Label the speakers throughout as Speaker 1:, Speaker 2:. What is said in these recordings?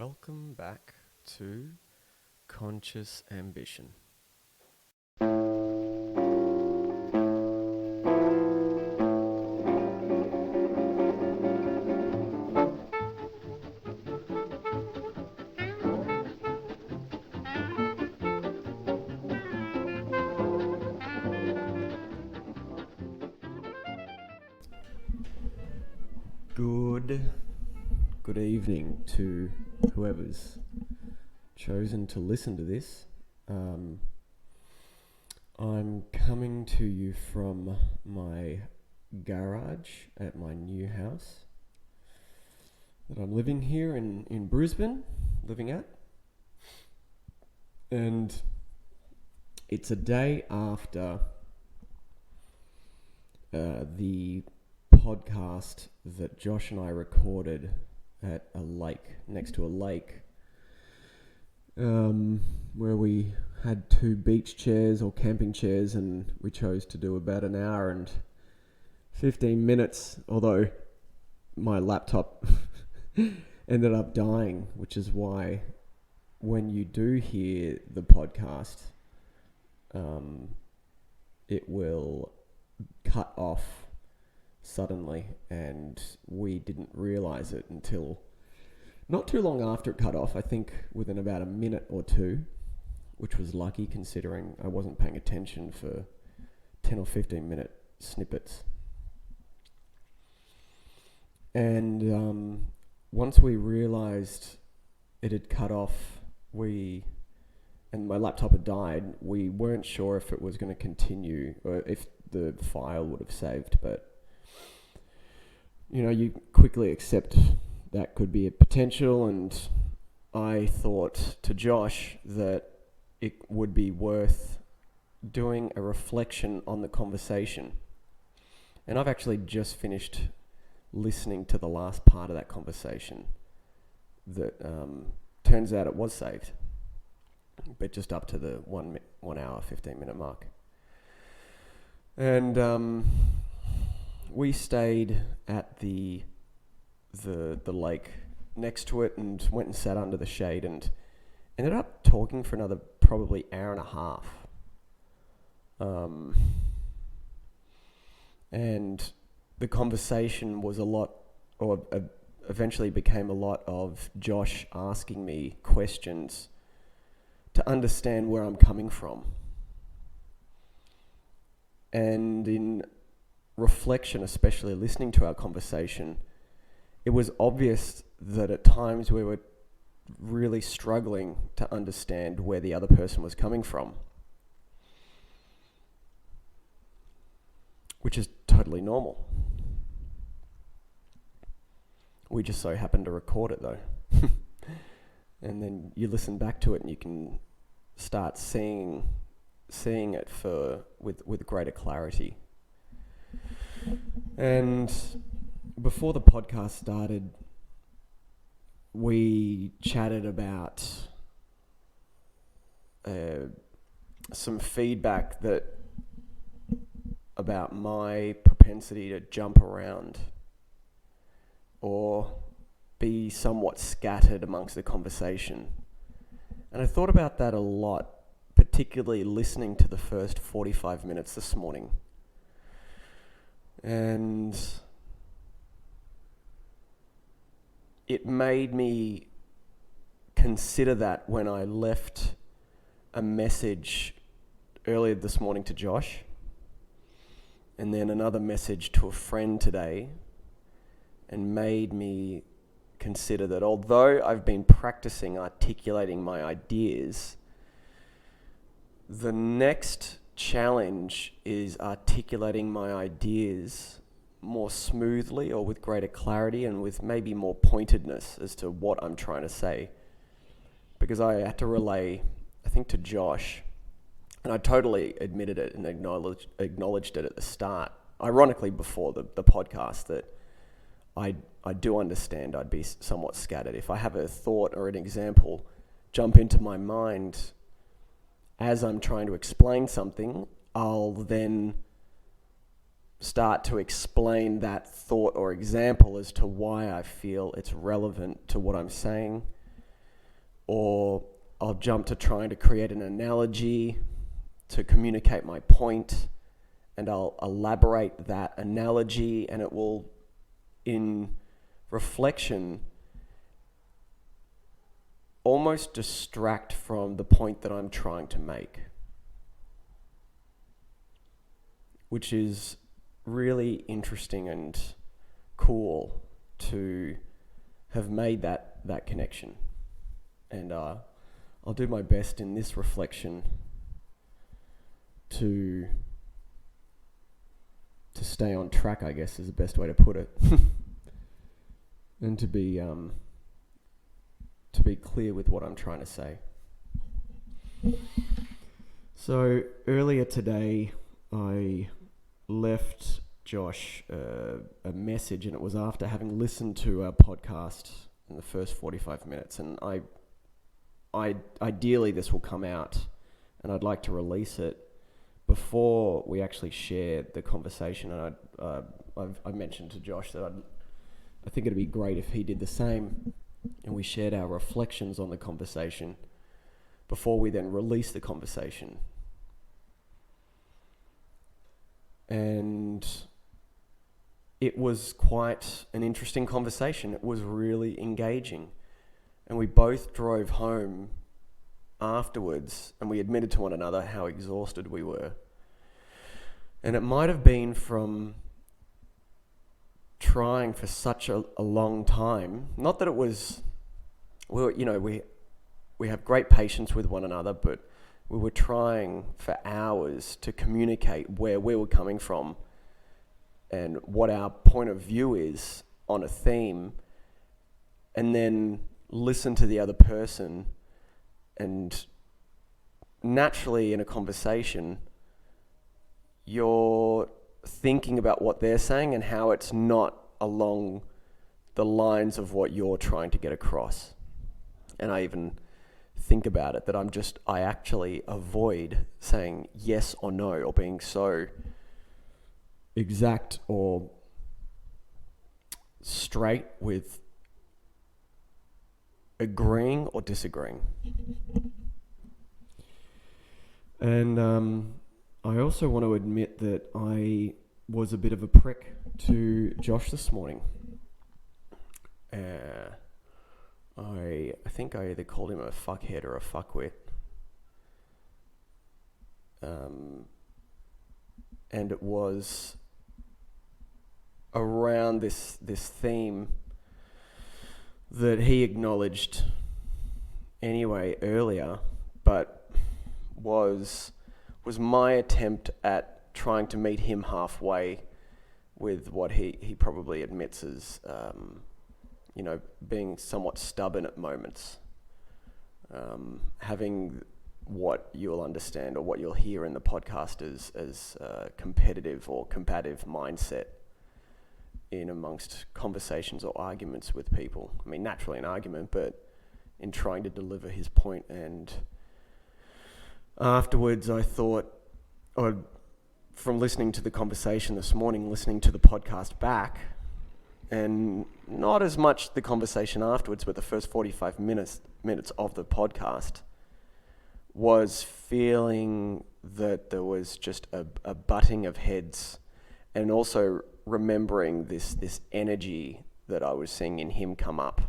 Speaker 1: Welcome back to Conscious Ambition. Good evening to whoever's chosen to listen to this. I'm coming to you from my garage at my new house that I'm living here in Brisbane, and it's a day after the podcast that Josh and I recorded at a lake, next to a lake, where we had two beach chairs or camping chairs, and we chose to do about an hour and 15 minutes, although my laptop ended up dying, which is why when you do hear the podcast, it will cut off suddenly, and we didn't realize it until not too long after it cut off. I think within about a minute or two, which was lucky considering I wasn't paying attention for 10 or 15 minute snippets. And once we realized it had cut off, and my laptop had died, we weren't sure if it was going to continue or if the file would have saved, but you quickly accept that could be a potential, and I thought to Josh that it would be worth doing a reflection on the conversation. And I've actually just finished listening to the last part of that conversation that turns out it was saved, but just up to the 1 hour, 15 minute mark. And we stayed at the lake next to it and went and sat under the shade and ended up talking for another probably hour and a half. And the conversation was eventually became a lot of Josh asking me questions to understand where I'm coming from. And in reflection, especially listening to our conversation, it was obvious that at times we were really struggling to understand where the other person was coming from, which is totally normal. We just so happened to record it though. And then you listen back to it and you can start seeing it with greater clarity. And before the podcast started, we chatted about some feedback about my propensity to jump around or be somewhat scattered amongst the conversation. And I thought about that a lot, particularly listening to the first 45 minutes this morning. And it made me consider that when I left a message earlier this morning to Josh, and then another message to a friend today, and made me consider that although I've been practicing articulating my ideas, the next challenge is articulating my ideas more smoothly or with greater clarity and with maybe more pointedness as to what I'm trying to say. Because I had to relay, I think, to Josh, and I totally admitted it and acknowledged it at the start, ironically before the podcast, that I do understand I'd be somewhat scattered. If I have a thought or an example jump into my mind as I'm trying to explain something, I'll then start to explain that thought or example as to why I feel it's relevant to what I'm saying. or I'll jump to trying to create an analogy to communicate my point, and I'll elaborate that analogy, and it will, in reflection, almost distract from the point that I'm trying to make, which is really interesting and cool to have made that connection. And I'll do my best in this reflection to stay on track, I guess is the best way to put it. And to be clear with what I'm trying to say. So earlier today, I left Josh a message, and it was after having listened to our podcast in the first 45 minutes. And I ideally this will come out, and I'd like to release it before we actually share the conversation. And I mentioned to Josh that I think it'd be great if he did the same, and we shared our reflections on the conversation before we then release the conversation. And it was quite an interesting conversation. It was really engaging. And we both drove home afterwards, and we admitted to one another how exhausted we were. And it might have been from trying for such a long time. Not that it was, we have great patience with one another, but we were trying for hours to communicate where we were coming from and what our point of view is on a theme, and then listen to the other person. And naturally in a conversation, you're thinking about what they're saying and how it's not along the lines of what you're trying to get across. And I even think about it that I actually avoid saying yes or no, or being so exact or straight with agreeing or disagreeing. And I also want to admit that I was a bit of a prick to Josh this morning. I think I either called him a fuckhead or a fuckwit. And it was around this theme that he acknowledged anyway earlier, but was my attempt at trying to meet him halfway with what he probably admits as being somewhat stubborn at moments, having what you'll understand or what you'll hear in the podcast as competitive or combative mindset in amongst conversations or arguments with people. I mean, naturally an argument, but in trying to deliver his point. And afterwards I thought, from listening to the conversation this morning, listening to the podcast back, and not as much the conversation afterwards, but the first 45 minutes of the podcast, was feeling that there was just a butting of heads, and also remembering this energy that I was seeing in him come up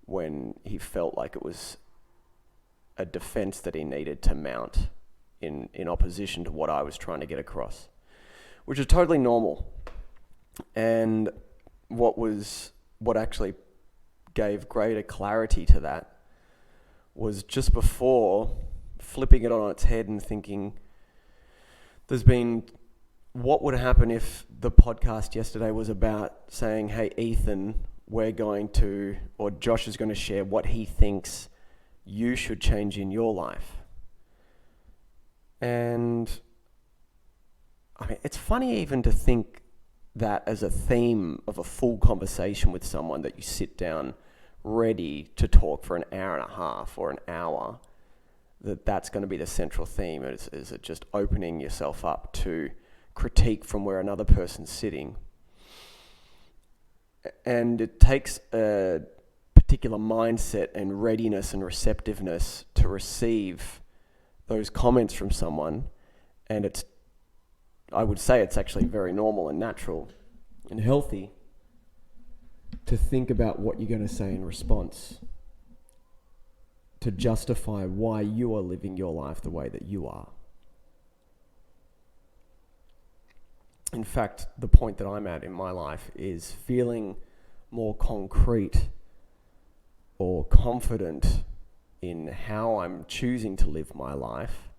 Speaker 1: when he felt like it was a defense that he needed to mount in opposition to what I was trying to get across, which is totally normal. And what actually gave greater clarity to that was just before flipping it on its head and thinking, what would happen if the podcast yesterday was about saying, hey, Ethen, or Josh is going to share what he thinks you should change in your life. And I mean, it's funny even to think that as a theme of a full conversation with someone, that you sit down ready to talk for an hour and a half or an hour, that's going to be the central theme. Is it just opening yourself up to critique from where another person's sitting? And it takes a particular mindset and readiness and receptiveness to receive those comments from someone. And I would say it's actually very normal and natural and healthy to think about what you're going to say in response, to justify why you are living your life the way that you are. In fact, the point that I'm at in my life is feeling more concrete or confident in how I'm choosing to live my life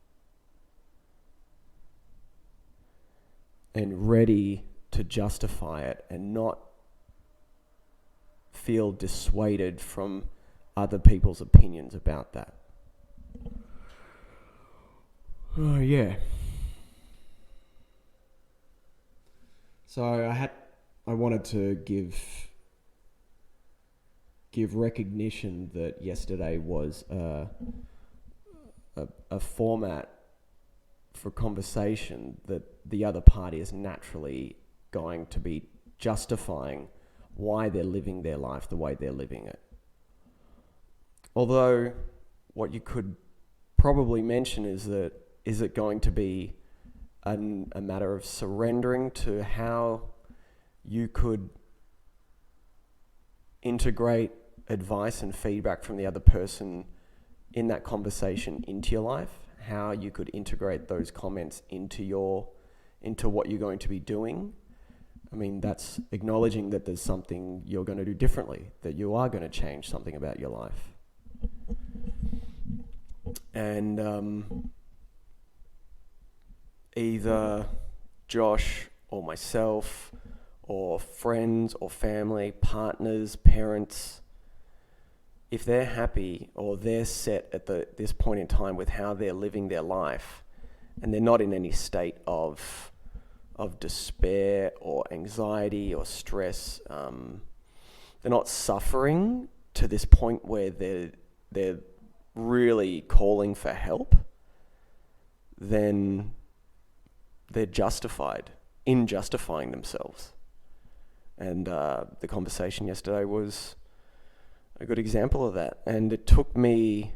Speaker 1: and ready to justify it and not feel dissuaded from other people's opinions about that. Oh, yeah. So I wanted to give recognition that yesterday was a format for conversation that the other party is naturally going to be justifying why they're living their life the way they're living it. Although what you could probably mention is it going to be a matter of surrendering to how you could integrate advice and feedback from the other person in that conversation into your life, how you could integrate those comments into what you're going to be doing. I mean, that's acknowledging that there's something you're going to do differently, that you are going to change something about your life. And either Josh or myself or friends or family, partners, parents, if they're happy or they're set at this point in time with how they're living their life and they're not in any state of despair or anxiety or stress, they're not suffering to this point where they're really calling for help, then they're justified in justifying themselves. And the conversation yesterday was a good example of that. And it took me,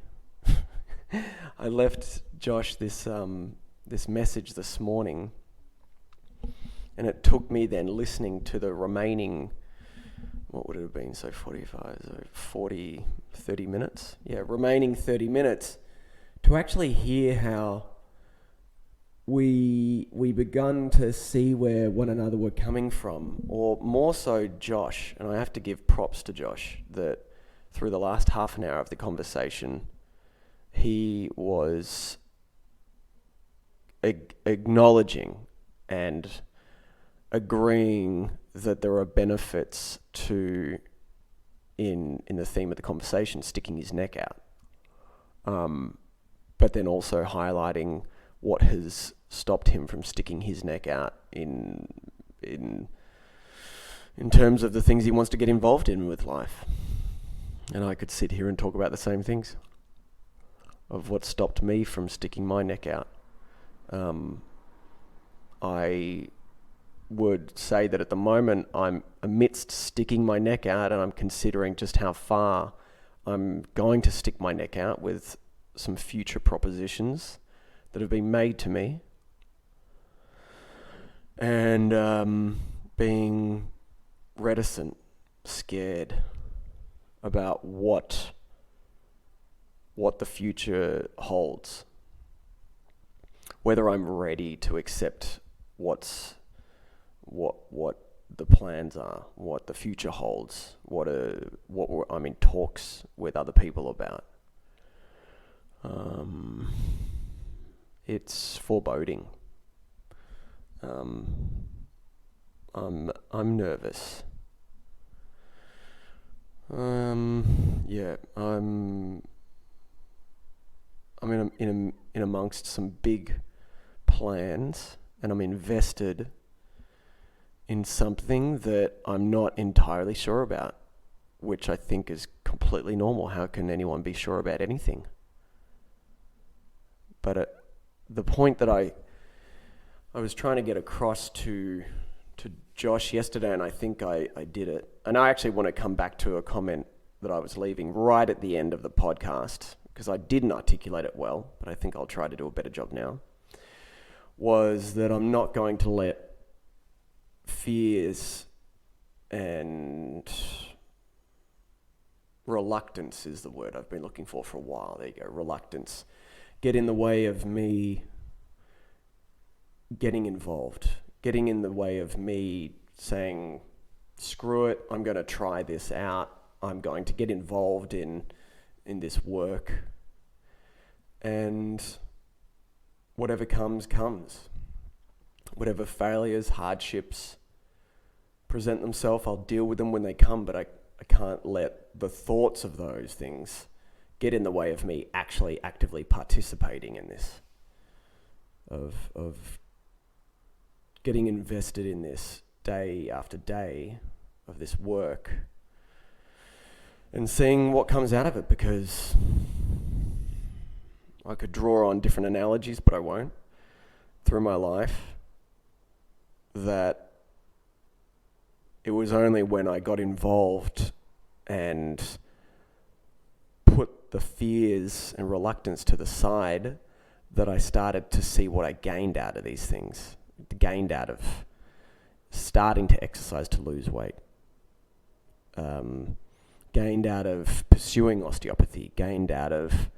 Speaker 1: I left Josh this message this morning, and it took me then listening to the remaining, what would it have been, so 30 minutes? Yeah, remaining 30 minutes to actually hear how we begun to see where one another were coming from, or more so Josh. And I have to give props to Josh that through the last half an hour of the conversation, he was acknowledging and agreeing that there are benefits to, in the theme of the conversation, sticking his neck out. But then also highlighting what has stopped him from sticking his neck out in terms of the things he wants to get involved in with life. And I could sit here and talk about the same things of what stopped me from sticking my neck out. I would say that at the moment I'm amidst sticking my neck out, and I'm considering just how far I'm going to stick my neck out with some future propositions that have been made to me, and being reticent, scared about what the future holds, whether I'm ready to accept what the plans are, what the future holds, I'm in talks with other people about. It's foreboding. I'm nervous. Yeah, I'm in amongst some big plans, and I'm invested in something that I'm not entirely sure about, which I think is completely normal. How can anyone be sure about anything? But the point that I was trying to get across to Josh yesterday, and I think I did it, and I actually want to come back to a comment that I was leaving right at the end of the podcast, because I didn't articulate it well, but I think I'll try to do a better job now, was that I'm not going to let fears and reluctance is the word I've been looking for a while. There you go, reluctance. Get in the way of me getting involved, getting in the way of me saying, screw it, I'm going to try this out. I'm going to get involved in this work. And whatever comes, comes. Whatever failures, hardships present themselves, I'll deal with them when they come, but I can't let the thoughts of those things get in the way of me actually actively participating in this, of getting invested in this day after day of this work and seeing what comes out of it, because I could draw on different analogies, but I won't, through my life, that it was only when I got involved and put the fears and reluctance to the side that I started to see what I gained out of these things. Gained out of starting to exercise to lose weight. Gained out of pursuing osteopathy. Gained out of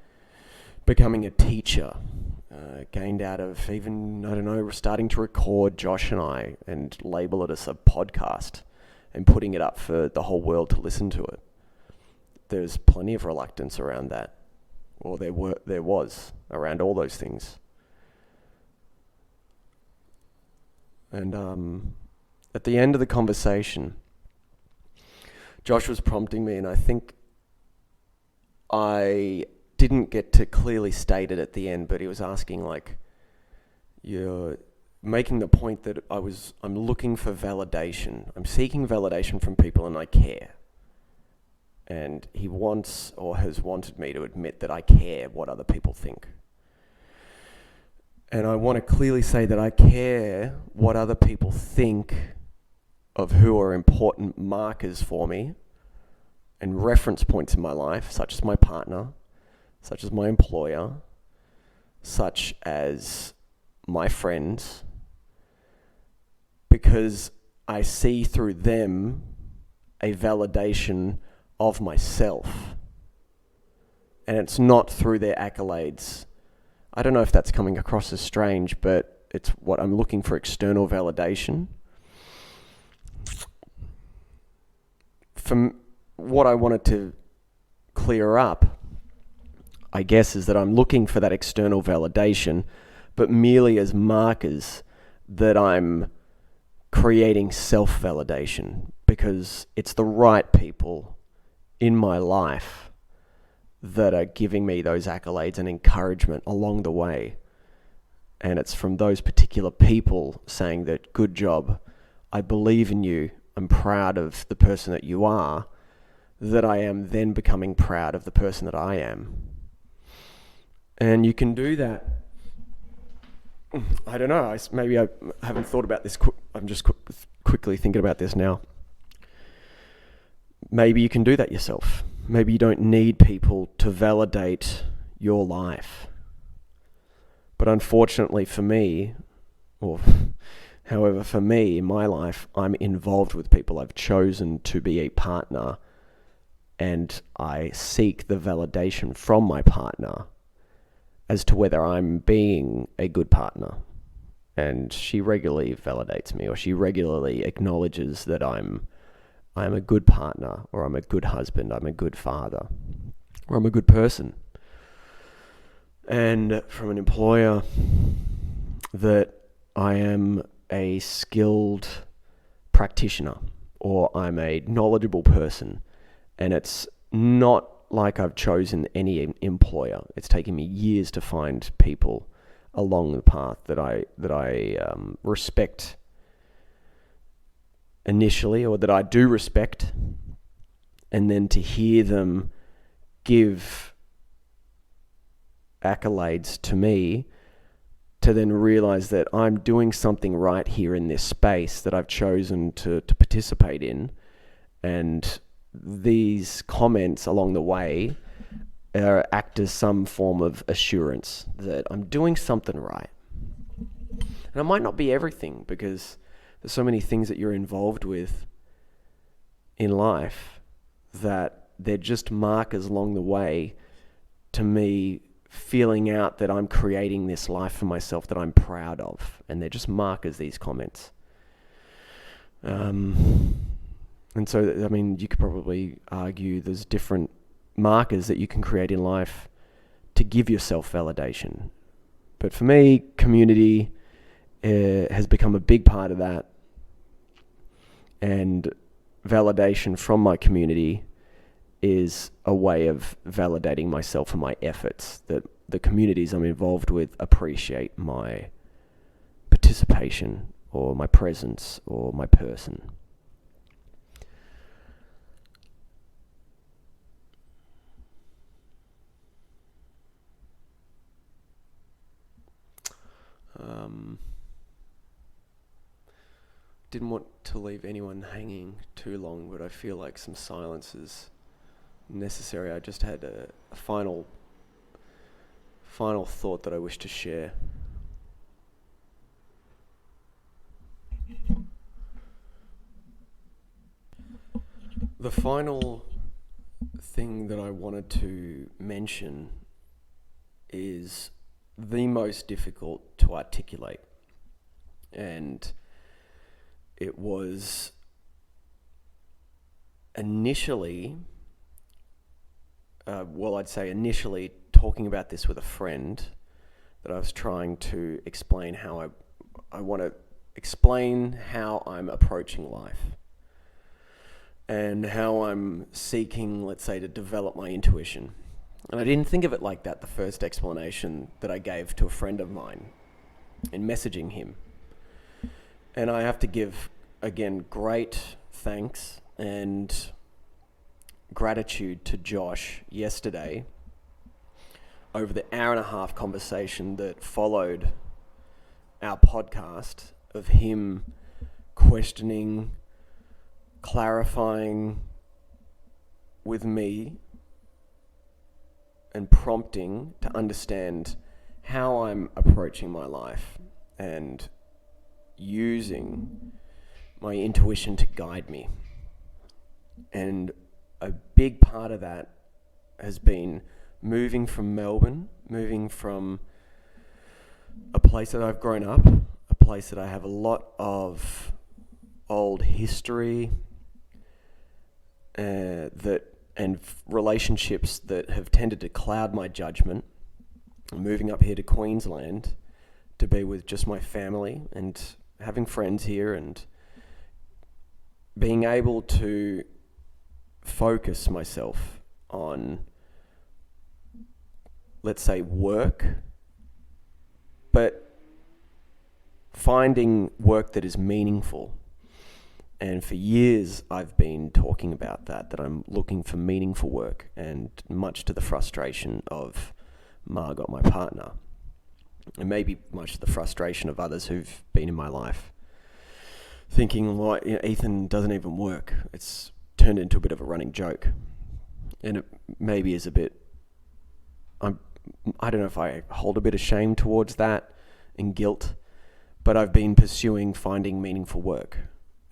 Speaker 1: becoming a teacher. Gained out of even, starting to record Josh and I and label it as a podcast and putting it up for the whole world to listen to it. There's plenty of reluctance around that, or there was around all those things. And at the end of the conversation, Josh was prompting me, and I think I didn't get to clearly state it at the end, but he was asking, you're making the point that I'm looking for validation. I'm seeking validation from people, and I care. And he wants or has wanted me to admit that I care what other people think. And I want to clearly say that I care what other people think of who are important markers for me and reference points in my life, such as my partner, such as my employer, such as my friends, because I see through them a validation of myself. And it's not through their accolades. I don't know if that's coming across as strange, but it's what I'm looking for, external validation. From what I wanted to clear up, I guess, is that I'm looking for that external validation, but merely as markers that I'm creating self-validation, because it's the right people in my life that are giving me those accolades and encouragement along the way. And it's from those particular people saying that, good job, I believe in you, I'm proud of the person that you are, that I am then becoming proud of the person that I am. And you can do that. I don't know, maybe I haven't thought about this. I'm just quickly thinking about this now. Maybe you can do that yourself. Maybe you don't need people to validate your life. But unfortunately for me, however, for me, in my life, I'm involved with people. I've chosen to be a partner, and I seek the validation from my partner as to whether I'm being a good partner. And she regularly validates me, or she regularly acknowledges that I'm a good partner, or I'm a good husband, I'm a good father, or I'm a good person. And from an employer, that I am a skilled practitioner, or I'm a knowledgeable person. And it's not like I've chosen any employer. It's taken me years to find people along the path that I respect initially, or that I do respect, and then to hear them give accolades to me, to then realize that I'm doing something right here in this space that I've chosen to participate in, and these comments along the way act as some form of assurance that I'm doing something right. And it might not be everything, because there's so many things that you're involved with in life that they're just markers along the way to me feeling out that I'm creating this life for myself that I'm proud of. And they're just markers, these comments. And so, I mean, you could probably argue there's different markers that you can create in life to give yourself validation. But for me, community has become a big part of that. And validation from my community is a way of validating myself and my efforts, that the communities I'm involved with appreciate my participation or my presence or my person. Didn't want to leave anyone hanging too long, but I feel like some silence is necessary. I just had a final thought that I wish to share. The final thing that I wanted to mention is the most difficult to articulate, and it was initially talking about this with a friend, that I was trying to explain how I want to explain how I'm approaching life and how I'm seeking, let's say, to develop my intuition. And I didn't think of it like that the first explanation that I gave to a friend of mine in messaging him. And I have to give, again, great thanks and gratitude to Josh yesterday over the hour-and-a-half conversation that followed our podcast, of him questioning, clarifying with me and prompting to understand how I'm approaching my life and using my intuition to guide me. And a big part of that has been moving from Melbourne, moving from a place that I've grown up, a place that I have a lot of old history and relationships that have tended to cloud my judgment. Moving up here to Queensland to be with just my family and having friends here, and being able to focus myself on, let's say, work, but finding work that is meaningful. And for years I've been talking about that I'm looking for meaningful work, and much to the frustration of Margot, my partner, and maybe much to the frustration of others who've been in my life, thinking, like, Ethen doesn't even work. It's turned into a bit of a running joke. And it maybe is a bit, I don't know if I hold a bit of shame towards that and guilt, but I've been pursuing finding meaningful work.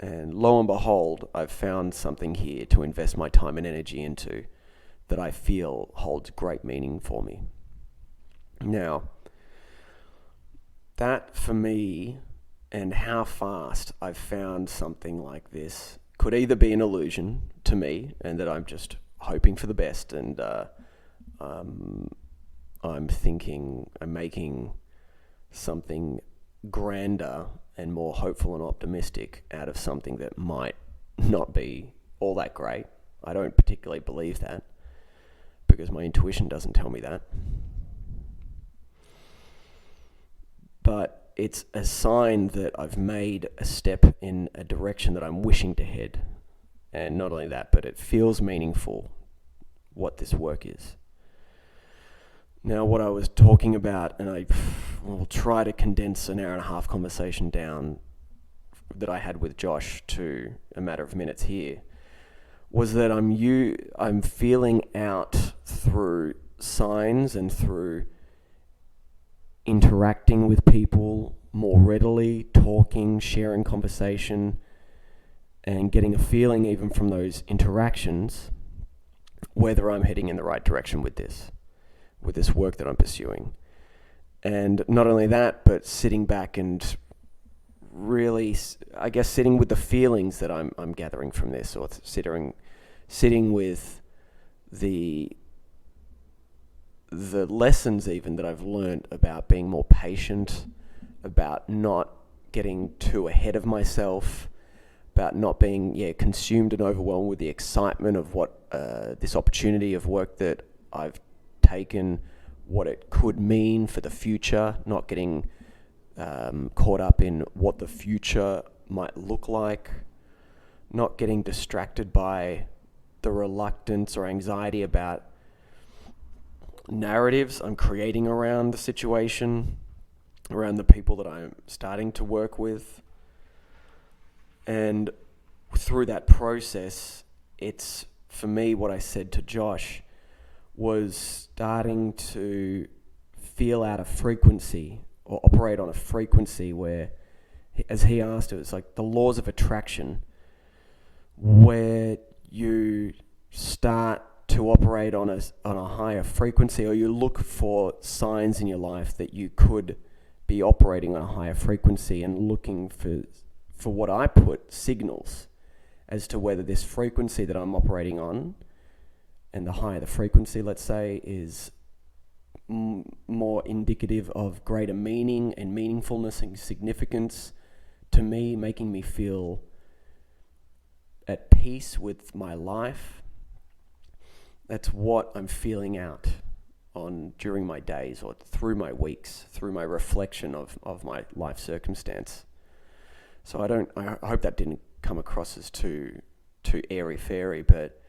Speaker 1: And lo and behold, I've found something here to invest my time and energy into that I feel holds great meaning for me. Now, that for me, and how fast I've found something like this, could either be an illusion to me, and that I'm just hoping for the best, and I'm making something grander and more hopeful and optimistic out of something that might not be all that great. I don't particularly believe that, because my intuition doesn't tell me that. But it's a sign that I've made a step in a direction that I'm wishing to head. And not only that, but it feels meaningful what this work is. Now, what I was talking about, and I will try to condense an hour-and-a-half conversation down that I had with Josh to a matter of minutes here, was that I'm feeling out through signs and through interacting with people more readily, talking, sharing conversation, and getting a feeling even from those interactions whether I'm heading in the right direction with this work that I'm pursuing. And not only that, but sitting back and really, I guess, sitting with the feelings that I'm gathering from this, or sitting with the lessons even that I've learned about being more patient, about not getting too ahead of myself, about not being consumed and overwhelmed with the excitement of what this opportunity of work that I've taken, what it could mean for the future, not getting caught up in what the future might look like, not getting distracted by the reluctance or anxiety about narratives I'm creating around the situation, around the people that I'm starting to work with. And through that process, it's, for me, what I said to Josh was starting to feel out a frequency or operate on a frequency where, as he asked, it was like the laws of attraction, where you start to operate on a higher frequency, or you look for signs in your life that you could be operating on a higher frequency, and looking for what I put signals as to whether this frequency that I'm operating on, and the higher the frequency, let's say, is more indicative of greater meaning and meaningfulness and significance to me, making me feel at peace with my life. That's what I'm feeling out on during my days or through my weeks, through my reflection of my life circumstance. So I hope that didn't come across as too airy-fairy, but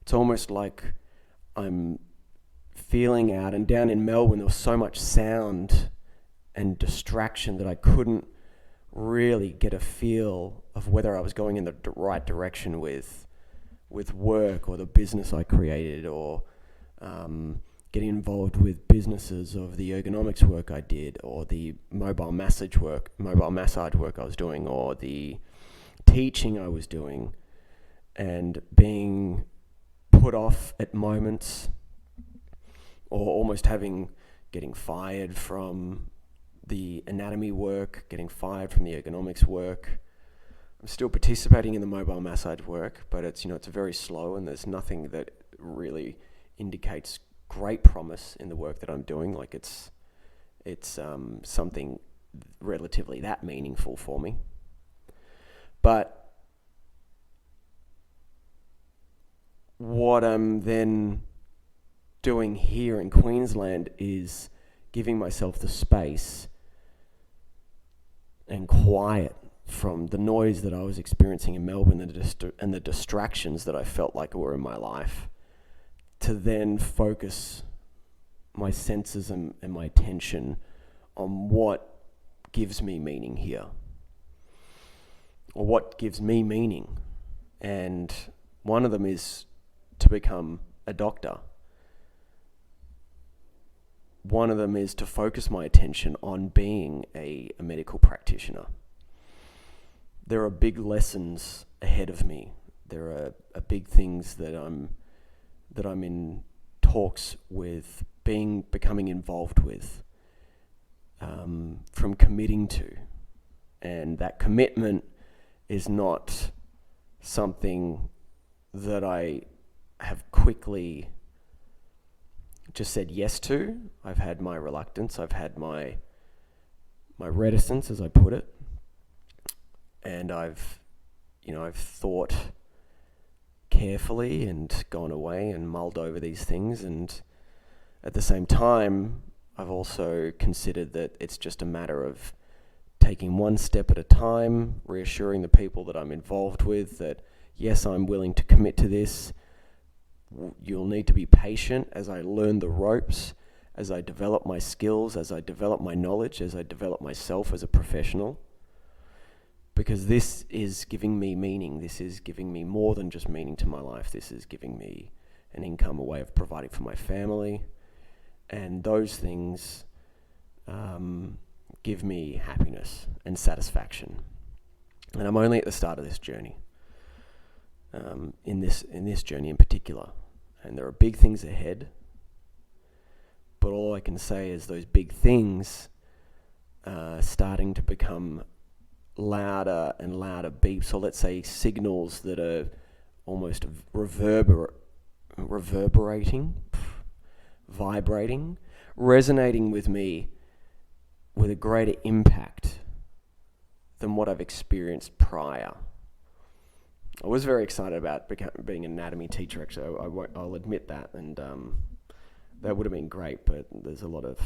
Speaker 1: it's almost like I'm feeling out. And down in Melbourne, there was so much sound and distraction that I couldn't really get a feel of whether I was going in the right direction with work or the business I created, or getting involved with businesses of the ergonomics work I did, or the mobile massage work I was doing, or the teaching I was doing, and being put off at moments, or almost getting fired from the anatomy work, getting fired from the ergonomics work. I'm still participating in the mobile massage work, but it's very slow, and there's nothing that really indicates great promise in the work that I'm doing. Like it's something relatively that meaningful for me. But what I'm then doing here in Queensland is giving myself the space and quiet from the noise that I was experiencing in Melbourne, and the distractions that I felt like were in my life, to then focus my senses and my attention on what gives me meaning here, or what gives me meaning. And one of them is to become a doctor. One of them is to focus my attention on being a medical practitioner. There are big lessons ahead of me. There are big things that I'm in talks with, becoming involved with, from committing to. And that commitment is not something that I have quickly just said yes to. I've had my reluctance, I've had my reticence, as I put it, and I've thought carefully and gone away and mulled over these things, and at the same time I've also considered that it's just a matter of taking one step at a time, reassuring the people that I'm involved with that yes, I'm willing to commit to this. You'll need to be patient as I learn the ropes, as I develop my skills, as I develop my knowledge, as I develop myself as a professional. because this is giving me meaning. This is giving me more than just meaning to my life. This is giving me an income, a way of providing for my family. And those things give me happiness and satisfaction. And I'm only at the start of this journey, in this journey in particular. And there are big things ahead. But all I can say is those big things are starting to become louder and louder beeps, or let's say signals that are almost reverberating, vibrating, resonating with me with a greater impact than what I've experienced prior. I was very excited about being an anatomy teacher, actually. I'll admit that, and that would have been great, but there's a lot of,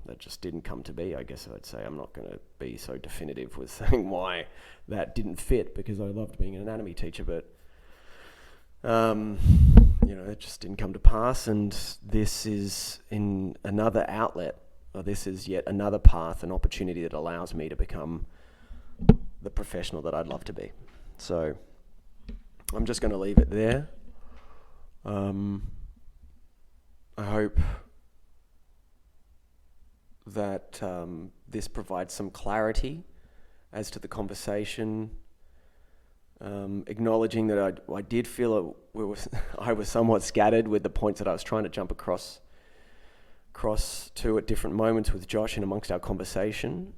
Speaker 1: that just didn't come to be, I guess I'd say. I'm not going to be so definitive with saying why that didn't fit, because I loved being an anatomy teacher, but it just didn't come to pass. And this is in another outlet, or this is yet another path, an opportunity that allows me to become the professional that I'd love to be. So I'm just going to leave it there. I hope that this provides some clarity as to the conversation, acknowledging that I did feel I was somewhat scattered with the points that I was trying to jump across to at different moments with Josh and amongst our conversation.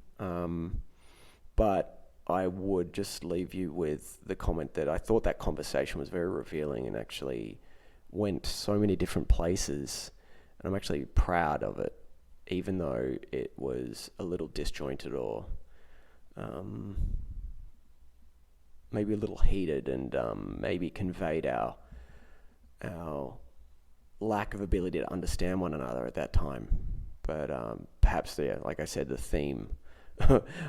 Speaker 1: But I would just leave you with the comment that I thought that conversation was very revealing and actually went so many different places, and I'm actually proud of it, even though it was a little disjointed or maybe a little heated, and maybe conveyed our lack of ability to understand one another at that time. But perhaps, like I said, the theme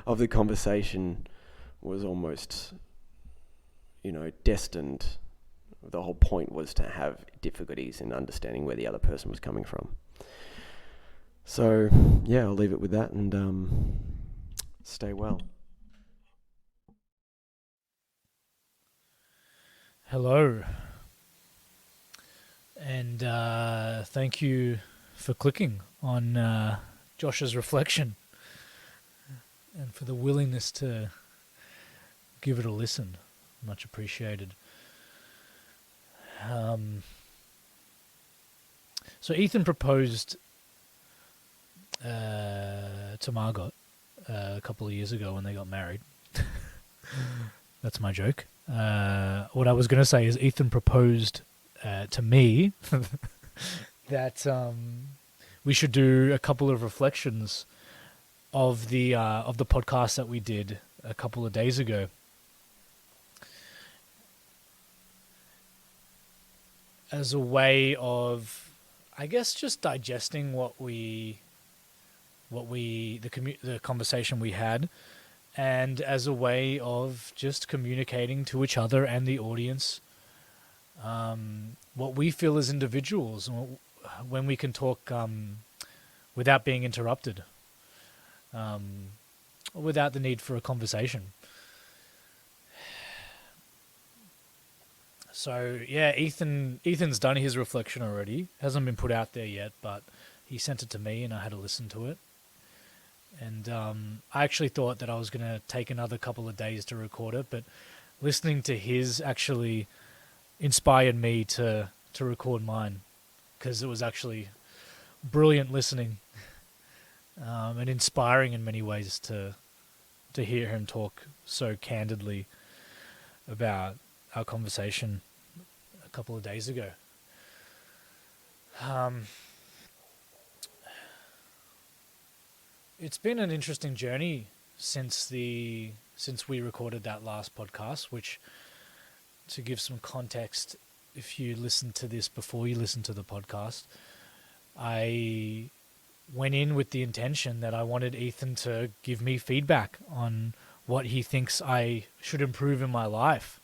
Speaker 1: of the conversation was almost, destined. The whole point was to have difficulties in understanding where the other person was coming from. So, I'll leave it with that, and stay well.
Speaker 2: Hello. And thank you for clicking on Josh's reflection and for the willingness to give it a listen. Much appreciated. So Ethen proposed to Margot a couple of years ago when they got married. That's my joke. What I was going to say is Ethen proposed to me that we should do a couple of reflections of the podcast that we did a couple of days ago. As a way of, I guess, just digesting the conversation we had, and as a way of just communicating to each other and the audience what we feel as individuals when we can talk without being interrupted, without the need for a conversation. So Ethan's done his reflection already. Hasn't been put out there yet, but he sent it to me and I had to listen to it. And I actually thought that I was going to take another couple of days to record it, but listening to his actually inspired me to record mine, because it was actually brilliant listening and inspiring in many ways to hear him talk so candidly about our conversation a couple of days ago. It's been an interesting journey since we recorded that last podcast, which, to give some context, if you listen to this before you listen to the podcast, I went in with the intention that I wanted Ethen to give me feedback on what he thinks I should improve in my life.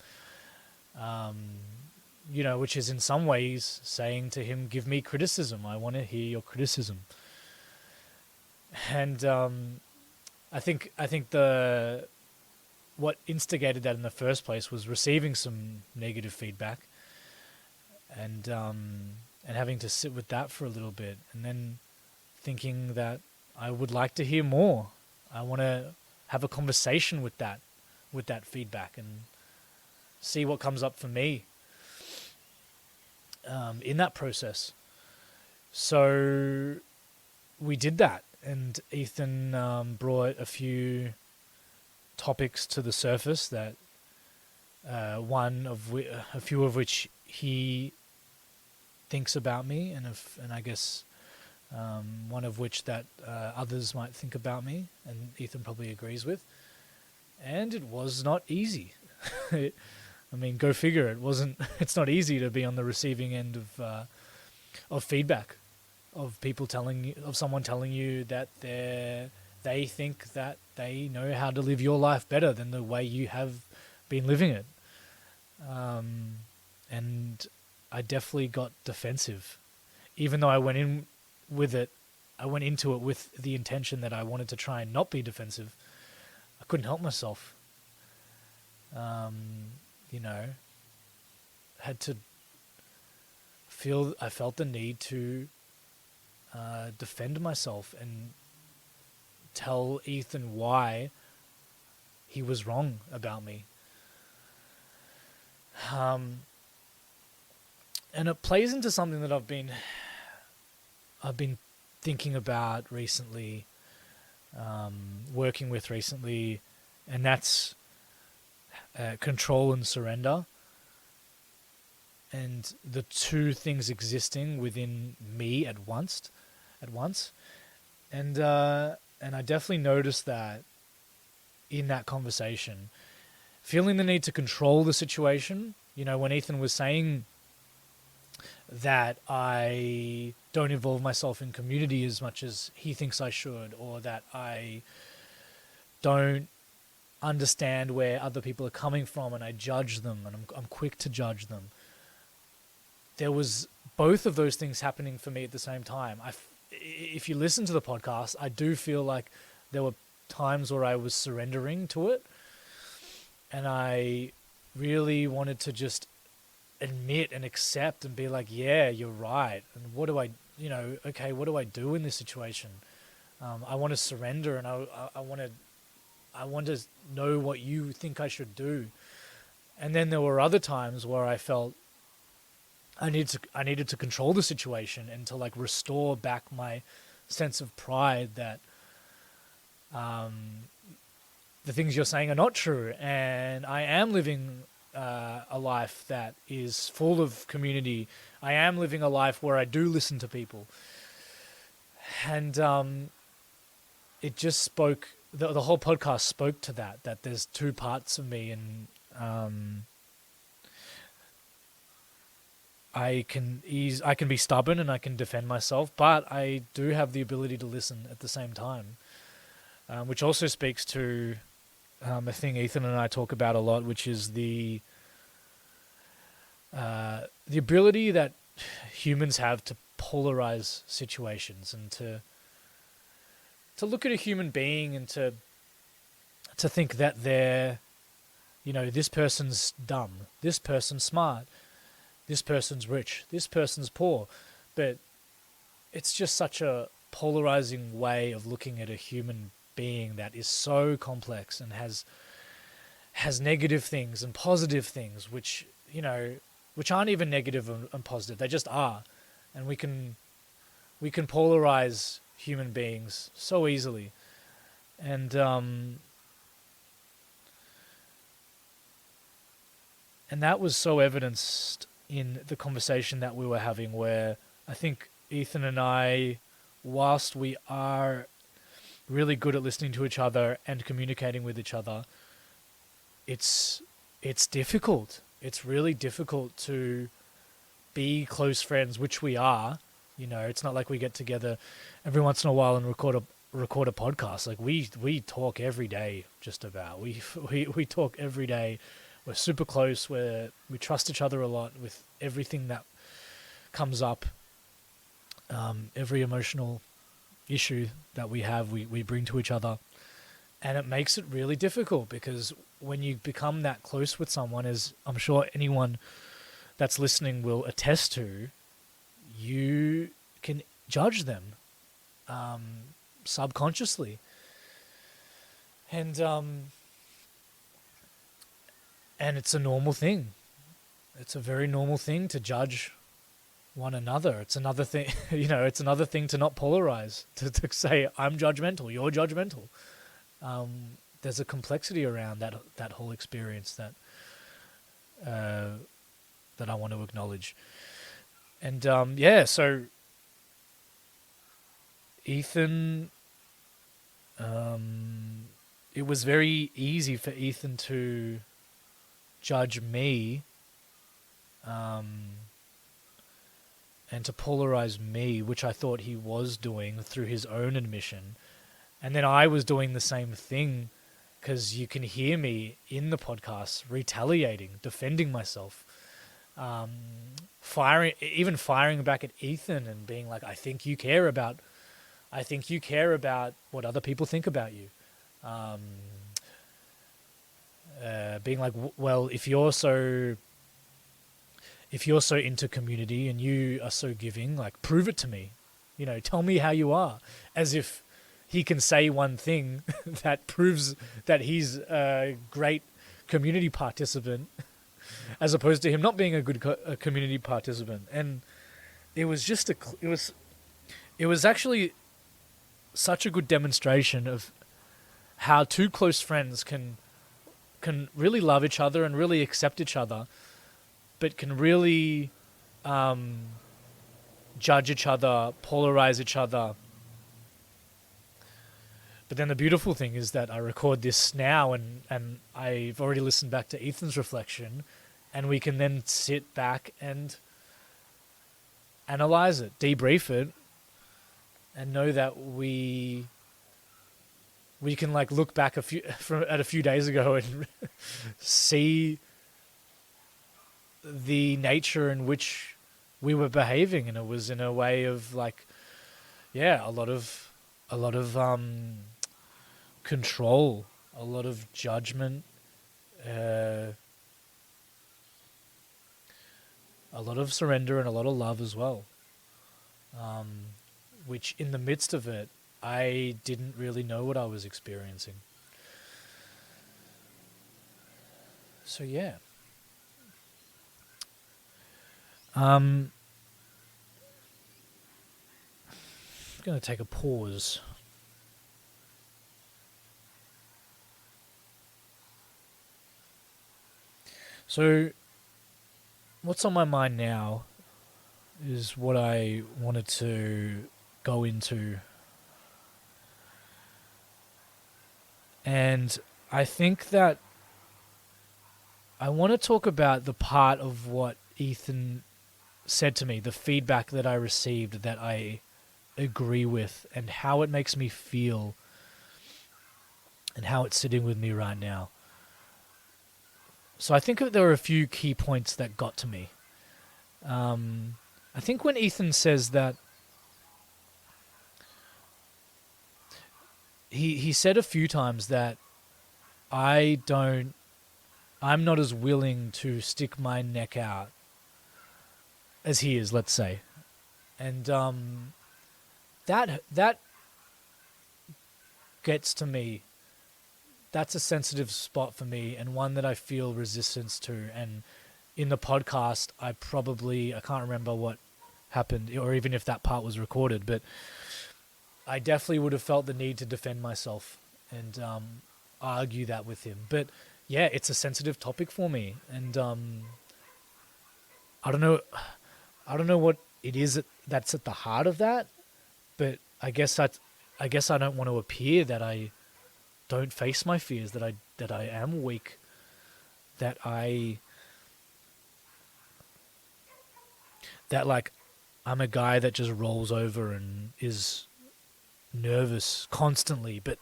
Speaker 2: Which is in some ways saying to him, give me criticism. I want to hear your criticism. And I think the what instigated that in the first place was receiving some negative feedback, and having to sit with that for a little bit, and then thinking that I would like to hear more. I want to have a conversation with that feedback and see what comes up for me in that process. So we did that, and Ethan brought a few topics to the surface that a few of which he thinks about me, and I guess one of which that others might think about me, and Ethan probably agrees with. And it was not easy. I mean, go figure. It wasn't. It's not easy to be on the receiving end of feedback, of people of someone telling you that they think that they know how to live your life better than the way you have been living it. And I definitely got defensive, even though I went into it with the intention that I wanted to try and not be defensive. I couldn't help myself. I felt the need to defend myself and tell Ethan why he was wrong about me. And it plays into something that I've been thinking about recently, working with recently, and that's control and surrender, and the two things existing within me at once, and I definitely noticed that in that conversation, feeling the need to control the situation. When Ethan was saying that I don't involve myself in community as much as he thinks I should, or that I don't understand where other people are coming from and I judge them, and I'm quick to judge them. There was both of those things happening for me at the same time. If you listen to the podcast, I do feel like there were times where I was surrendering to it, and I really wanted to just admit and accept and be like, yeah, you're right. And what do I do in this situation? I want to surrender, and I want to know what you think I should do. And then there were other times where I felt I needed to control the situation and to restore back my sense of pride that the things you're saying are not true, and I am living a life that is full of community. I am living a life where I do listen to people. And it just spoke, the whole podcast spoke to that there's two parts of me, and I can be stubborn and I can defend myself, but I do have the ability to listen at the same time, which also speaks to a thing Ethan and I talk about a lot, which is the ability that humans have to polarize situations, and to look at a human being and to think that they're, this person's dumb, this person's smart, this person's rich, this person's poor. But it's just such a polarizing way of looking at a human being that is so complex and has negative things and positive things, which aren't even negative and positive. They just are. And we can polarize human beings so easily. And that was so evidenced in the conversation that we were having, where I think Ethan and I, whilst we are really good at listening to each other and communicating with each other, it's difficult. It's really difficult to be close friends, which we are. It's not like we get together every once in a while and record a podcast. We talk every day, just about. We talk every day. We're super close. We trust each other a lot with everything that comes up. Every emotional issue that we have, we bring to each other. And it makes it really difficult because when you become that close with someone, as I'm sure anyone that's listening will attest to, you can judge them subconsciously. And it's a normal thing. It's a very normal thing to judge one another. It's another thing, it's another thing to not polarize, to say, I'm judgmental, you're judgmental. There's a complexity around that whole experience that I want to acknowledge. And so Ethen, it was very easy for Ethen to judge me and to polarize me, which I thought he was doing through his own admission. And then I was doing the same thing, because you can hear me in the podcast retaliating, defending myself, firing back at Ethen and being like, I think you care about what other people think about you. Being like, well, if you're so into community and you are so giving, like, prove it to me. Tell me how you are. As if he can say one thing that proves that he's a great community participant, as opposed to him not being a good community participant. And it was just it was actually such a good demonstration of how two close friends can really love each other and really accept each other, but can really judge each other, polarize each other. But then the beautiful thing is that I record this now, and I've already listened back to Ethan's reflection, and we can then sit back and analyze it, debrief it, and know that we can, like, look back at a few days ago and see the nature in which we were behaving, and it was in a way of, like, a lot of control, a lot of judgment, a lot of surrender, and a lot of love as well. Which, in the midst of it, I didn't really know what I was experiencing. So yeah. I'm going to take a pause. So, what's on my mind now is what I wanted to go into. And I think that I want to talk about the part of what Ethen said to me, the feedback that I received that I agree with, and how it makes me feel, and how it's sitting with me right now. So I think there were a few key points that got to me. I think when Ethen says that, he said a few times that I'm not as willing to stick my neck out as he is, let's say. And that gets to me. That's a sensitive spot for me, and one that I feel resistance to. And in the podcast, I can't remember what happened, or even if that part was recorded, but I definitely would have felt the need to defend myself and argue that with him. But yeah, it's a sensitive topic for me, and I don't know what it is that's at the heart of that. But I guess I don't want to appear that I don't face my fears, that I am weak, that like I'm a guy that just rolls over and is nervous constantly, but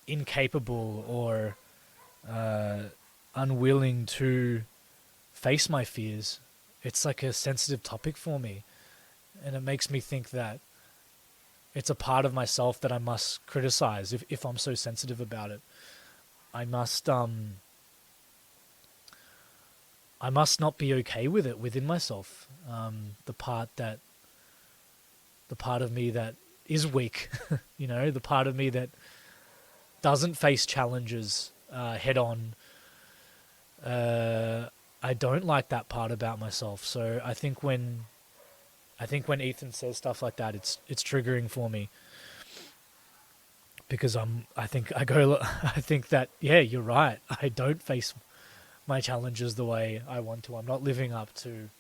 Speaker 2: incapable or unwilling to face my fears. It's like a sensitive topic for me, and it makes me think that it's a part of myself that I must criticize if I'm so sensitive about it. I must not be okay with it within myself. The part of me that is weak, the part of me that doesn't face challenges head on. I don't like that part about myself. So I think when Ethan says stuff like that, it's triggering for me, because I think that, yeah, you're right. I don't face my challenges the way I want to. I'm not living up to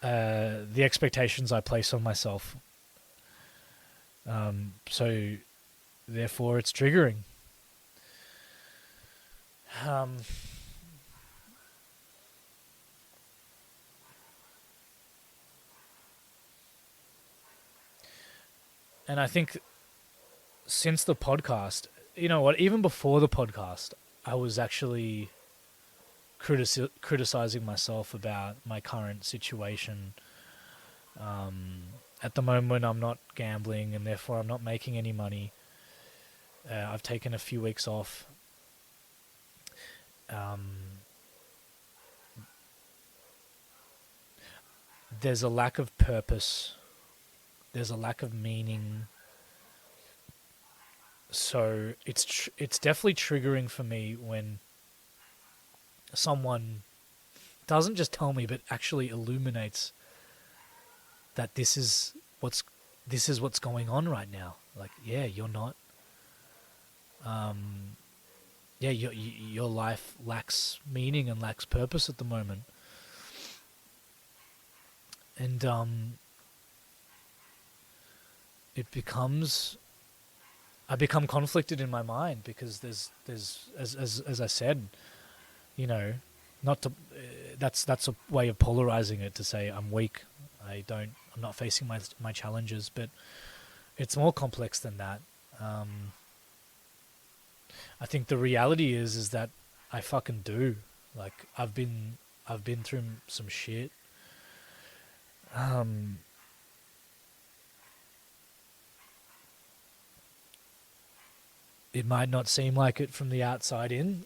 Speaker 2: the expectations I place on myself. So therefore, it's triggering. And I think since the podcast, you know what, even before the podcast, I was actually criticizing myself about my current situation. At the moment, I'm not gambling, and therefore I'm not making any money. I've taken a few weeks off. There's a lack of purpose. There's a lack of meaning. So it's definitely triggering for me when someone doesn't just tell me, but actually illuminates that this is what's going on right now. Like, yeah, you're not. Yeah, your life lacks meaning and lacks purpose at the moment, and it becomes. I become conflicted in my mind, because there's as I said, not to. That's a way of polarizing it, to say I'm weak. I'm not facing my challenges, but it's more complex than that. I think the reality is that I fucking do. Like, I've been through some shit. It might not seem like it from the outside in,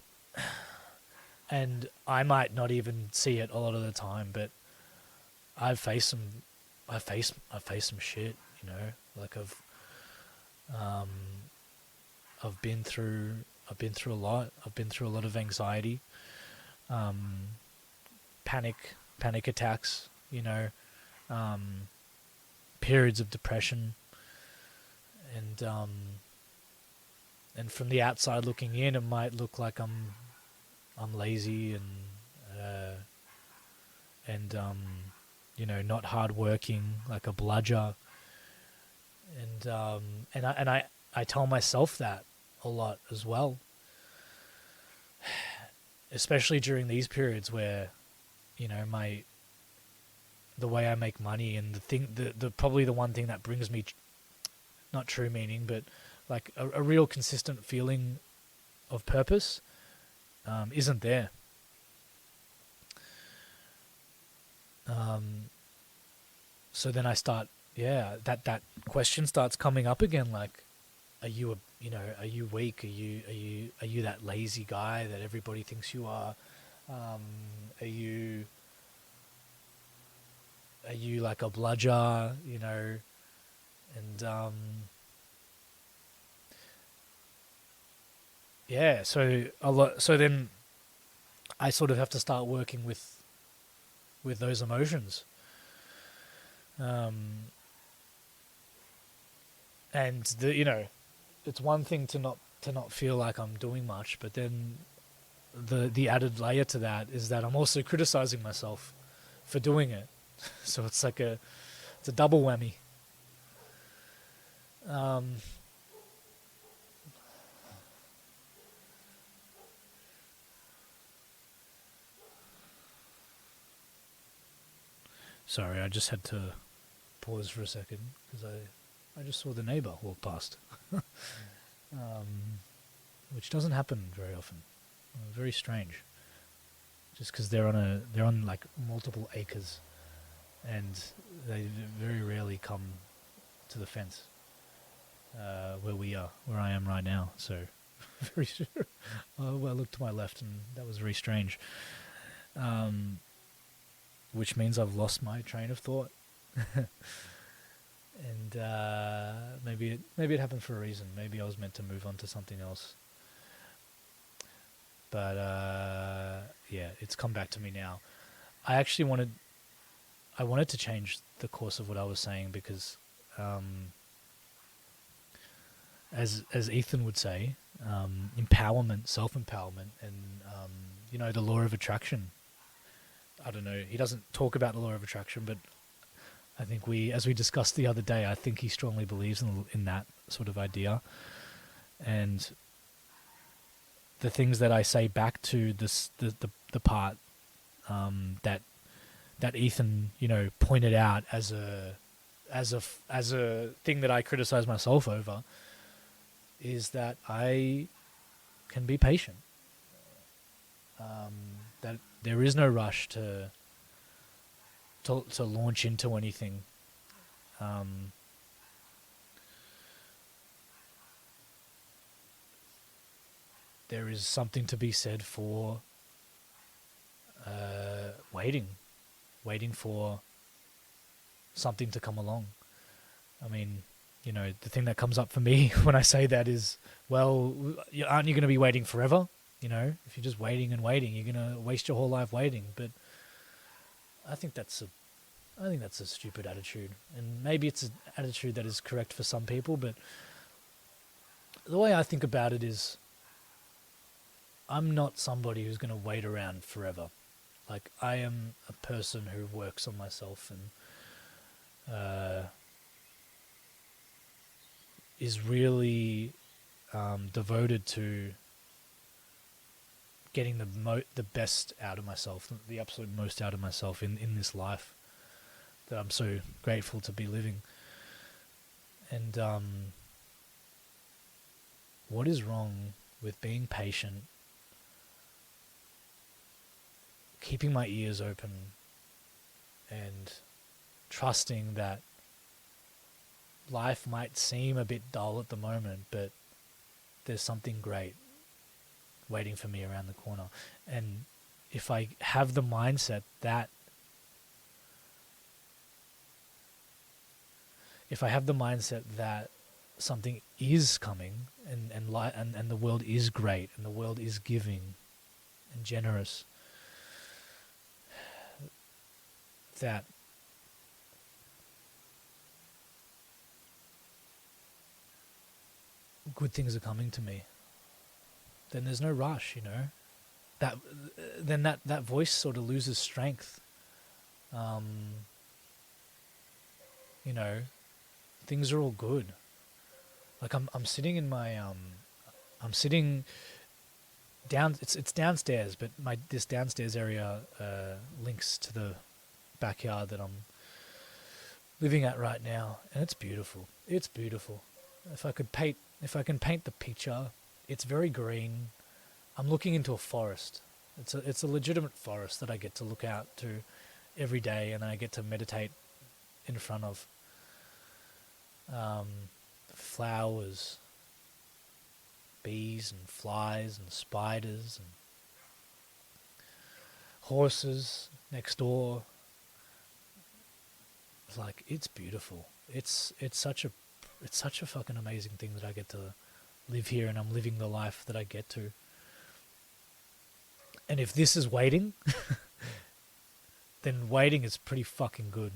Speaker 2: and I might not even see it a lot of the time, but I've faced some shit, like I've been through a lot. I've been through a lot of anxiety, panic attacks, periods of depression, and from the outside looking in, it might look like I'm lazy and not hardworking, like a bludger, and I tell myself that a lot as well, especially during these periods where the way I make money, and the probably the one thing that brings me not true meaning, but like a real consistent feeling of purpose isn't there. So then I start, that question starts coming up again, like, are you weak? Are you that lazy guy that everybody thinks you are? Are you like a bludger, and so then I sort of have to start working with those emotions. And it's one thing to not feel like I'm doing much, but then the added layer to that is that I'm also criticizing myself for doing it. So it's like it's a double whammy. Sorry, I just had to pause for a second because I just saw the neighbor walk past, which doesn't happen very often. Very strange. Just because they're on like multiple acres, and they very rarely come to the fence where I am right now. So, very sure. I looked to my left, and that was very strange. Which means I've lost my train of thought. And maybe it happened for a reason. Maybe I was meant to move on to something else. But yeah, it's come back to me now. I wanted to change the course of what I was saying because, as Ethen would say, empowerment, self-empowerment, and the law of attraction. I don't know. He doesn't talk about the law of attraction, but I think as we discussed the other day, I think he strongly believes in that sort of idea. And the things that I say back to the part that Ethen pointed out as a thing that I criticize myself over is that I can be patient. That there is no rush to launch into anything. There is something to be said for waiting for something to come along. I mean, the thing that comes up for me when I say that is, well, aren't you going to be waiting forever? If you're just waiting and waiting, you're going to waste your whole life waiting. But I think that's a stupid attitude, and maybe it's an attitude that is correct for some people. But the way I think about it is, I'm not somebody who's going to wait around forever. Like, I am a person who works on myself and is really devoted to getting the best out of myself, the absolute most out of myself in this life that I'm so grateful to be living. And what is wrong with being patient, keeping my ears open, and trusting that life might seem a bit dull at the moment, but there's something great waiting for me around the corner. And if I have the mindset that something is coming, and the world is great, and the world is giving and generous, that good things are coming to me, then there's no rush, Then that voice sort of loses strength. Things are all good. Like, I'm sitting in my I'm sitting down. It's downstairs, but this downstairs area links to the backyard that I'm living at right now, and it's beautiful. It's beautiful. If I can paint the picture, it's very green. I'm looking into a forest. It's a legitimate forest that I get to look out to every day, and I get to meditate in front of. Flowers, bees and flies and spiders and horses next door. Like, it's beautiful. It's such a fucking amazing thing that I get to live here, and I'm living the life that I get to. And if this is waiting, then waiting is pretty fucking good.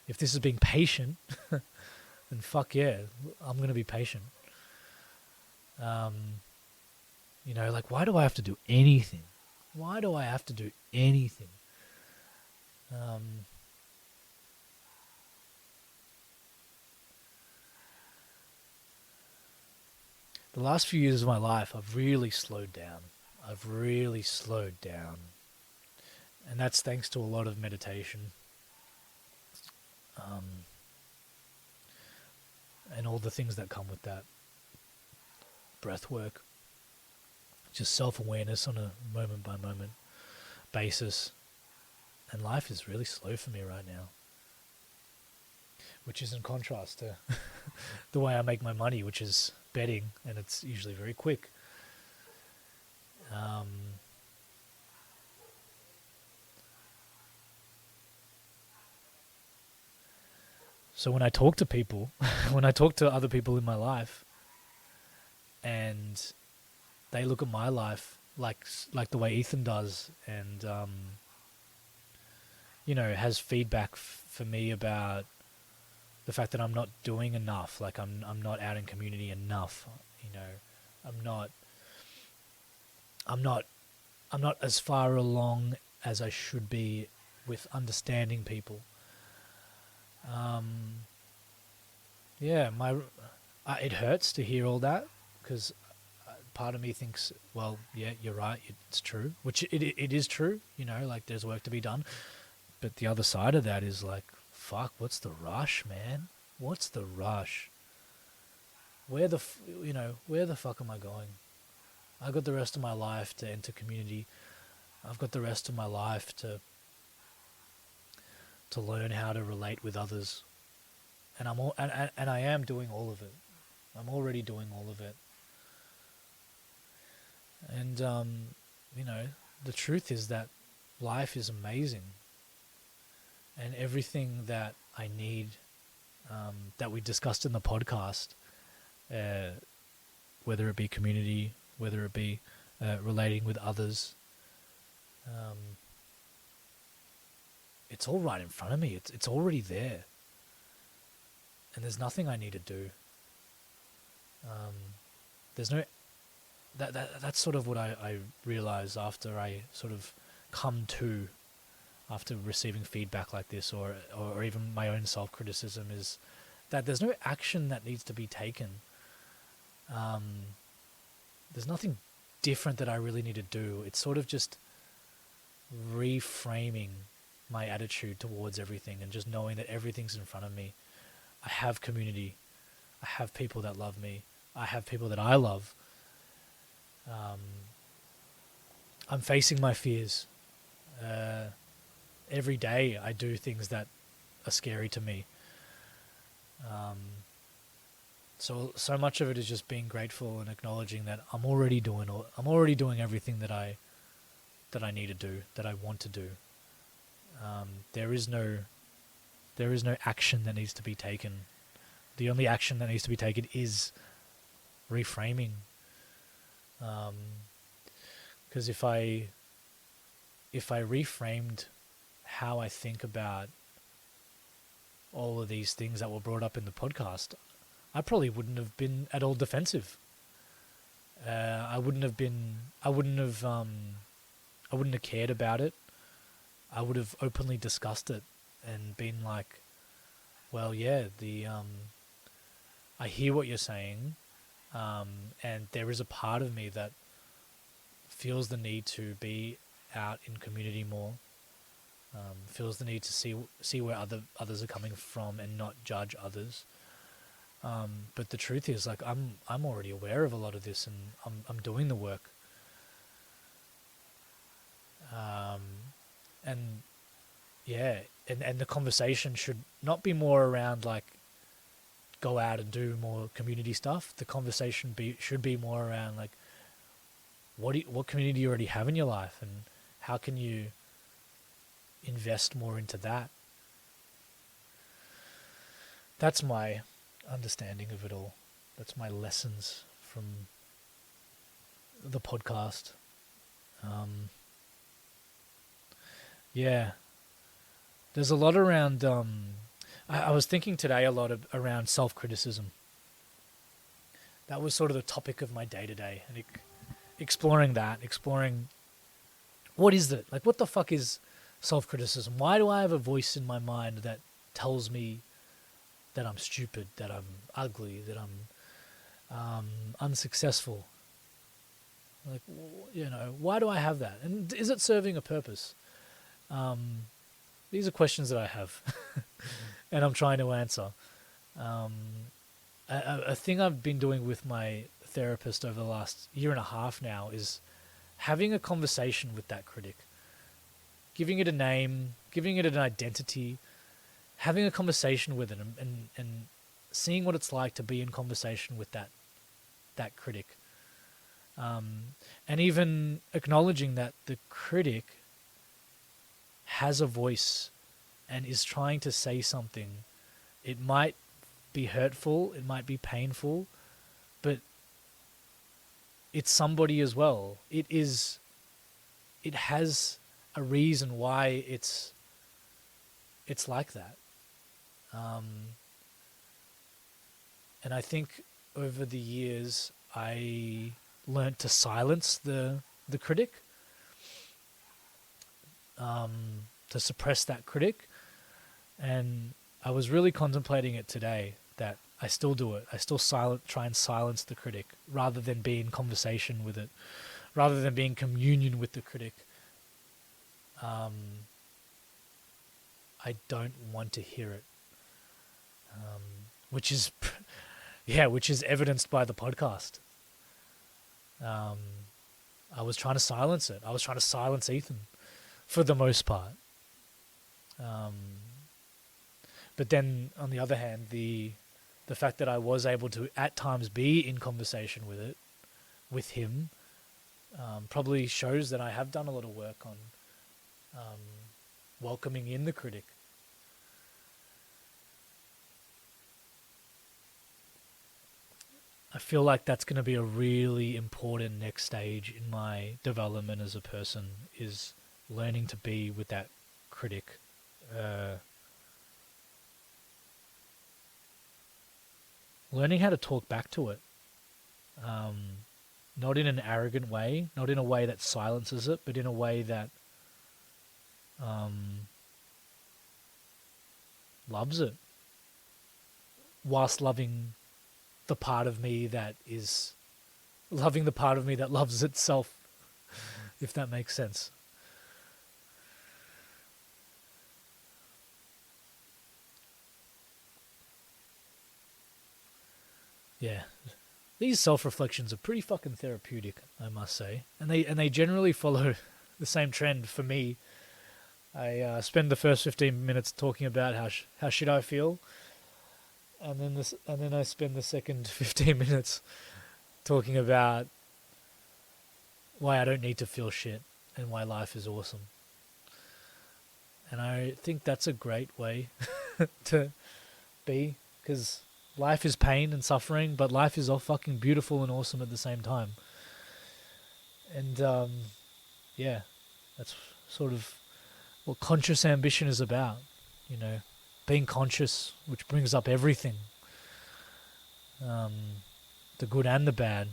Speaker 2: If this is being patient, then fuck yeah, I'm going to be patient. Like, why do I have to do anything? Why do I have to do anything? The last few years of my life, I've really slowed down. And that's thanks to a lot of meditation. And all the things that come with that. Breath work. Just self-awareness on a moment-by-moment basis. And life is really slow for me right now. which is in contrast to the way I make my money, which is betting, and it's usually very quick. So when I talk to people, when I talk to other people in my life, and they look at my life like the way Ethen does, and has feedback for me about the fact that I'm not doing enough, like I'm not out in community enough, I'm not as far along as I should be with understanding people. It hurts to hear all that, because part of me thinks, well, yeah, you're right, it's true, which it is true, like there's work to be done. But the other side of that is like, fuck, what's the rush, man? What's the rush? Where the fuck am I going? I've got the rest of my life to enter community. I've got the rest of my life to learn how to relate with others. And I am doing all of it. I'm already doing all of it. And the truth is that life is amazing. And everything that I need, that we discussed in the podcast, whether it be community, whether it be relating with others, it's all right in front of me. It's already there. And there's nothing I need to do. There's no... That's sort of what I realize after I sort of come to, after receiving feedback like this, or even my own self-criticism, is that there's no action that needs to be taken. There's nothing different that I really need to do. It's sort of just reframing my attitude towards everything, and just knowing that everything's in front of me. I have community. I have people that love me. I have people that I love. I'm facing my fears. Every day I do things that are scary to me. So much of it is just being grateful and acknowledging that I'm already doing everything that I need to do, that I want to do. There is no action that needs to be taken. The only action that needs to be taken is reframing. Because if I reframed how I think about all of these things that were brought up in the podcast, I probably wouldn't have been at all defensive. I wouldn't have cared about it. I would have openly discussed it and been like, well, yeah, I hear what you're saying, and there is a part of me that feels the need to be out in community more, feels the need to see where others are coming from and not judge others. But the truth is, like, I'm already aware of a lot of this, and I'm doing the work. And the conversation should not be more around like go out and do more community stuff. The conversation should be more around like what community you already have in your life, and how can you invest more into that. That's my understanding of it all. That's my lessons from the podcast. There's a lot around... I was thinking today a lot around self-criticism. That was sort of the topic of my day-to-day, and exploring what is it? Like, what the fuck is self-criticism? Why do I have a voice in my mind that tells me that I'm stupid, that I'm ugly, that I'm unsuccessful? Like, why do I have that? And is it serving a purpose? These are questions that I have, and I'm trying to answer. A thing I've been doing with my therapist over the last year and a half now is having a conversation with that critic, giving it a name, giving it an identity, having a conversation with it, and seeing what it's like to be in conversation with that critic, and even acknowledging that the critic has a voice and is trying to say something. It might be hurtful, it might be painful, but it's somebody as well. It has a reason why it's like that. And I think over the years I learnt to silence the critic, to suppress that critic, and I was really contemplating it today that I still do it. I still try and silence the critic rather than be in conversation with it, rather than be in communion with the critic. I don't want to hear it, which is evidenced by the podcast. I was trying to silence it. I was trying to silence Ethen for the most part. But then, on the other hand, the fact that I was able to at times be in conversation with him, probably shows that I have done a lot of work on welcoming in the critic. I feel like that's going to be a really important next stage in my development as a person, is learning to be with that critic. Learning how to talk back to it. Not in an arrogant way, not in a way that silences it, but in a way that loves it, whilst loving the part of me that loves itself, if that makes sense. Yeah. These self-reflections are pretty fucking therapeutic, I must say. And they generally follow the same trend for me. I spend the first 15 minutes talking about how shit I feel, and then I spend the second 15 minutes talking about why I don't need to feel shit and why life is awesome. And I think that's a great way to be, because life is pain and suffering, but life is all fucking beautiful and awesome at the same time. And yeah, that's sort of what conscious ambition is about, being conscious, which brings up everything, the good and the bad,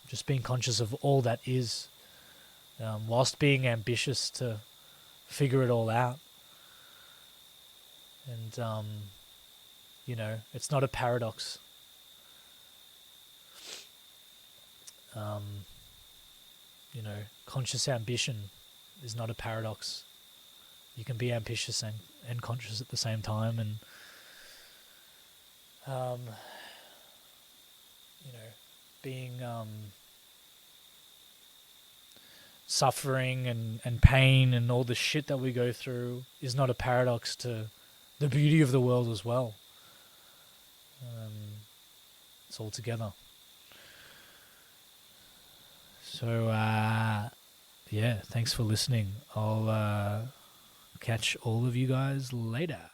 Speaker 2: just being conscious of all that is, whilst being ambitious to figure it all out. And it's not a paradox. Conscious ambition is not a paradox. You can be ambitious and conscious at the same time, and being suffering and pain and all the shit that we go through is not a paradox to the beauty of the world as well. It's all together. So yeah, thanks for listening. I'll catch all of you guys later.